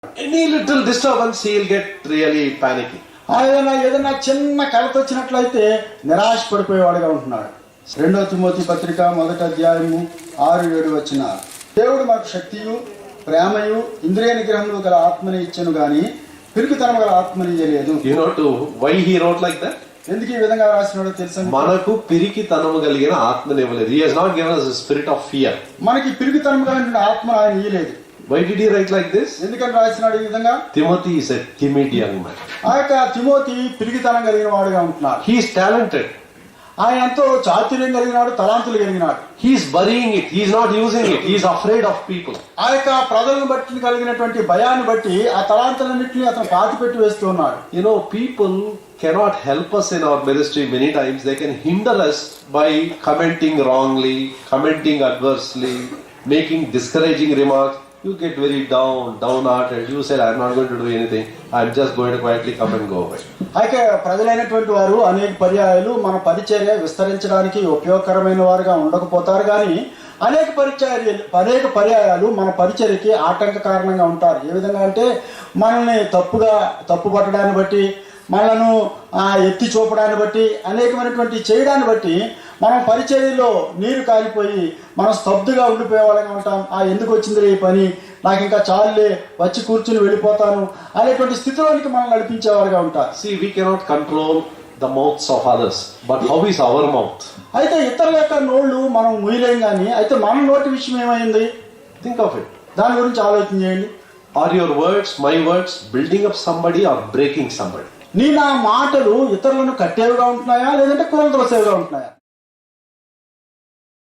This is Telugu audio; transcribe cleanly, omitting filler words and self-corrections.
Any little disturbance, he'll get really panicky. ఏదైనా చిన్న కలత వచ్చినట్లయితే నిరాశ పడిపోయేవాడుగా ఉంటున్నాడు. 2 తిమోతి పత్రిక 1వ అధ్యాయము 6-7 వచనాలు. దేవుడు మనకు శక్తియు ప్రేమయు ఇంద్రియ నిగ్రహములు గల ఆత్మని ఇచ్చెను గాని పిరికితనము గల ఆత్మని ఇయ్యలేదు. You know why he wrote like that? ఎందుకు ఈ విధంగా రాసినాడో తెలుసా? మనకు పిరికితనము కలిగిన ఆత్మని ఇవ్వలేదు. He has not given us a spirit of fear. మనకి పిరికితనము కలిగిన ఆత్మను ఆయన ఇయ్యలేదు. Why did he write like this? ఎందుకని రాసినాడు ఈ విధంగా? Timothy is a timid young man. ఆ యొక్క తిమోతి పిరికితనం కలిగిన వాడుగా ఉంటున్నాడు. He is talented. ఆయన ఎంతో చాతుర్యం కలిగినాడు, తలాంతులు కలిగినాడు. He is burying it. He is not using it. He is afraid of people. ఆ యొక్క ప్రజలను బట్టి కలిగినటువంటి భయాన్ని బట్టి ఆ తలాంతులన్నింటినీ అతను పాతిపెట్టి వేస్తూ ఉన్నాడు. You know, people cannot help us in our ministry many times. They can hinder us by commenting wrongly, commenting adversely, making discouraging remarks. You get very downhearted. You said, I'm not going to do anything. I'm just going to quietly come and go away. అయితే ప్రజలైనటువంటి వారు అనేక పర్యాయాలు మన పరిచర్య విస్తరించడానికి ఉపయోగకరమైన వారుగా ఉండకపోతారు, కానీ అనేక పర్యాయాలు మన పరిచర్యకి ఆటంక కారణంగా ఉంటారు. ఏ విధంగా అంటే మనల్ని తప్పు పట్టడాన్ని బట్టి, మనను ఎత్తి చూపడాన్ని బట్టి, అనేకమైనటువంటి చేయడాన్ని బట్టి మనం పరిచర్యలో నీరు కాలిపోయి మనం స్తబ్దుగా ఉండిపోయే వాళ్ళగా ఉంటాం. ఎందుకు వచ్చింది ఈ పని, నాకు ఇంకా చాలులే, వచ్చి కూర్చుని వెళ్ళిపోతాను అనేటువంటి స్థితిలోనికి మనం నడిపించేవారుగా ఉంటారు. See, we cannot control the mouths of others, but how is our mouth? అయితే ఇతరుల యొక్క నోళ్ళు మనం ముయ్యలేం, కానీ అయితే మన నోటి విషయం ఏమైంది? Think of it. దాని గురించి ఆలోచన చేయండి. Are your words, my words, building up somebody or breaking somebody? నా మాటలు ఇతరులను కట్టేవిగా ఉంటున్నాయా, లేదంటే కూలదోసేవిగా ఉంటున్నాయా?